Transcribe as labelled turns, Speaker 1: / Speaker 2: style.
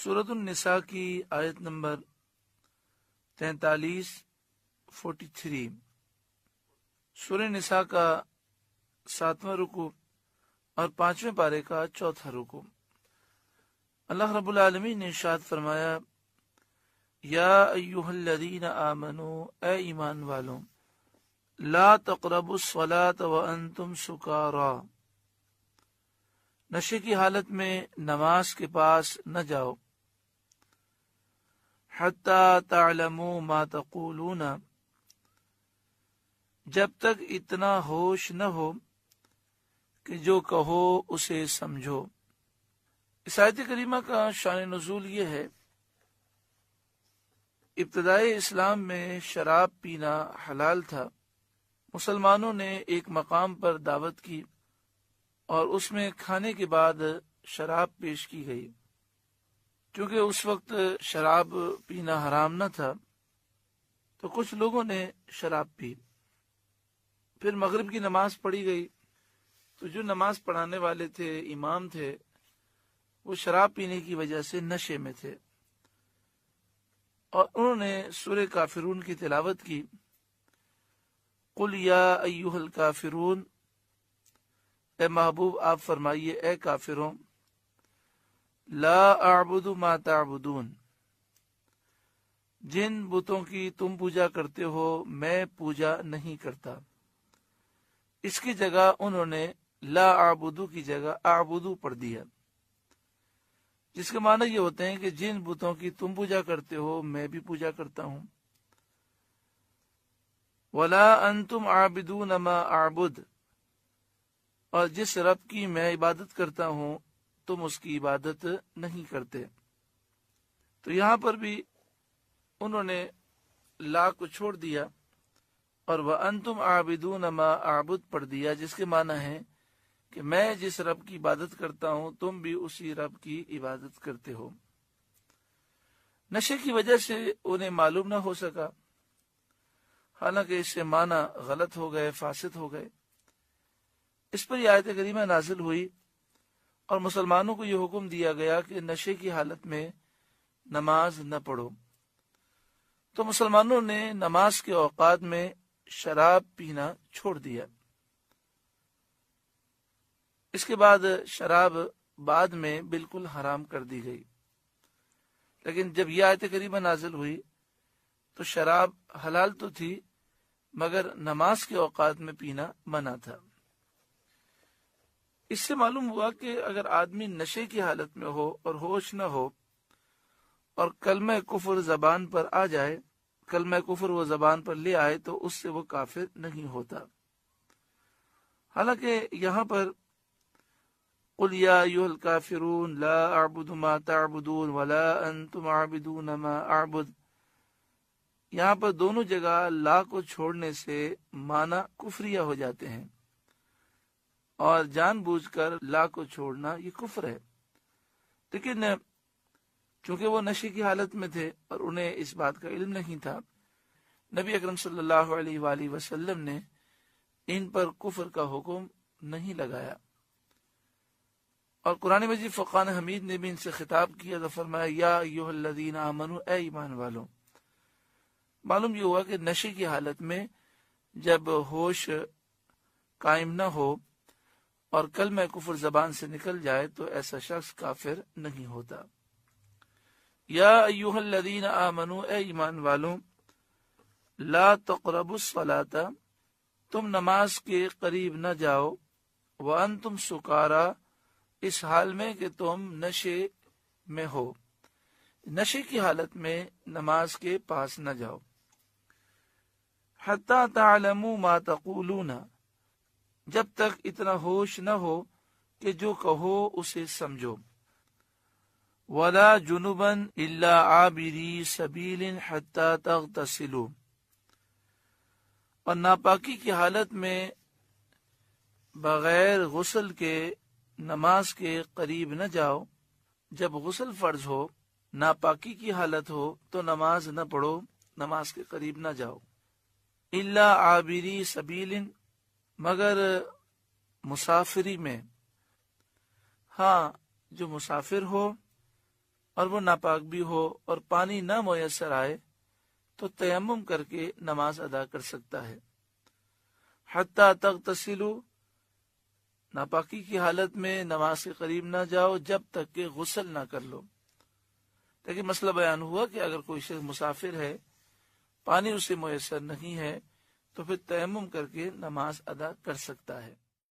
Speaker 1: سورۃ النساء کی آیت نمبر 43 سورہ نساء کا 7واں رکوع اور 5ویں پارے کا 4تھا رکوع۔ اللہ رب العالمین نے ارشاد فرمایا، یا ایھا الذین آمنوا، اے ایمان والوں، لا تقربوا الصلاۃ وانتم سکارا، نشے کی حالت میں نماز کے پاس نہ جاؤ، حتی تعلموا ما تقولون، جب تک اتنا ہوش نہ ہو کہ جو کہو اسے سمجھو۔ اس آیت کریمہ کا شان نزول یہ ہے، ابتدائی اسلام میں شراب پینا حلال تھا۔ مسلمانوں نے ایک مقام پر دعوت کی اور اس میں کھانے کے بعد شراب پیش کی گئی۔ کیونکہ اس وقت شراب پینا حرام نہ تھا تو کچھ لوگوں نے شراب پی۔ پھر مغرب کی نماز پڑھی گئی تو جو نماز پڑھانے والے تھے، امام تھے، وہ شراب پینے کی وجہ سے نشے میں تھے اور انہوں نے سورہ کافرون کی تلاوت کی، قل یا ایھا الکافرون، اے محبوب آپ فرمائیے اے کافروں، لا اعبد ما تعبدون، جن بتوں کی تم پوجا کرتے ہو میں پوجا نہیں کرتا۔ اس کی جگہ انہوں نے لا اعبدو کی جگہ اعبدو پڑھ دیا، جس کے معنی یہ ہوتے ہیں کہ جن بتوں کی تم پوجا کرتے ہو میں بھی پوجا کرتا ہوں۔ ولا انتم عابدون ما اعبد، اور جس رب کی میں عبادت کرتا ہوں تم اس کی عبادت نہیں کرتے۔ تو یہاں پر بھی انہوں نے لا کو چھوڑ دیا اور وَأَنْتُمْ عَابِدُونَ مَا أَعْبُدُ پڑھ دیا، جس کے معنی ہے کہ میں جس رب کی عبادت کرتا ہوں تم بھی اسی رب کی عبادت کرتے ہو۔ نشے کی وجہ سے انہیں معلوم نہ ہو سکا، حالانکہ اس سے معنی غلط ہو گئے، فاسد ہو گئے۔ اس پر یہ آیت کریمہ نازل ہوئی اور مسلمانوں کو یہ حکم دیا گیا کہ نشے کی حالت میں نماز نہ پڑھو۔ تو مسلمانوں نے نماز کے اوقات میں شراب پینا چھوڑ دیا۔ اس کے بعد شراب بعد میں بالکل حرام کر دی گئی، لیکن جب یہ آیت کریمہ نازل ہوئی تو شراب حلال تو تھی مگر نماز کے اوقات میں پینا منع تھا۔ اس سے معلوم ہوا کہ اگر آدمی نشے کی حالت میں ہو اور ہوش نہ ہو اور کلمہ کفر زبان پر آ جائے، کلمہ کفر وہ زبان پر لے آئے تو اس سے وہ کافر نہیں ہوتا۔ حالانکہ یہاں پر قل یا ایھا الکافرون لا اعبد ما تعبدون ولا انتم عابدون ما اعبد، یہاں پر دونوں جگہ لا کو چھوڑنے سے معنی کفریہ ہو جاتے ہیں، اور جان بوجھ کر لا کو چھوڑنا یہ کفر ہے۔ لیکن چونکہ وہ نشے کی حالت میں تھے اور انہیں اس بات کا علم نہیں تھا، نبی اکرم صلی اللہ علیہ وآلہ وسلم نے ان پر کفر کا حکم نہیں لگایا۔ اور قرآن مجید فرقان حمید نے بھی ان سے خطاب کیا تو فرمایا، یا ایھا الذین آمنوا، اے ایمان والوں۔ معلوم یہ ہوا کہ نشے کی حالت میں جب ہوش قائم نہ ہو اور کلمہ کفر زبان سے نکل جائے تو ایسا شخص کافر نہیں ہوتا۔ یا ایھا الذین آمنوا، اے ایمان والوں، لا تقربوا الصلاۃ، تم نماز کے قریب نہ جاؤ، وانتم سکارا، اس حال میں کہ تم نشے میں ہو، نشے کی حالت میں نماز کے پاس نہ جاؤ۔ حتی تعلموا ما تقولون، جب تک اتنا ہوش نہ ہو کہ جو کہو اسے سمجھو۔ ولا جنبا الا عابری سبیل حتی تغتسلوا، اور ناپاکی کی حالت میں بغیر غسل کے نماز کے قریب نہ جاؤ۔ جب غسل فرض ہو، ناپاکی کی حالت ہو تو نماز نہ پڑھو، نماز کے قریب نہ جاؤ۔ الا عابری سبیل، مگر مسافری میں، ہاں جو مسافر ہو اور وہ ناپاک بھی ہو اور پانی نہ میسر آئے تو تیمم کر کے نماز ادا کر سکتا ہے۔ حتیٰ تغتسلوا، ناپاکی کی حالت میں نماز کے قریب نہ جاؤ جب تک کہ غسل نہ کر لو۔ لیکن مسئلہ بیان ہوا کہ اگر کوئی شخص مسافر ہے، پانی اسے میسر نہیں ہے، تو پھر تیمم کر کے نماز ادا کر سکتا ہے۔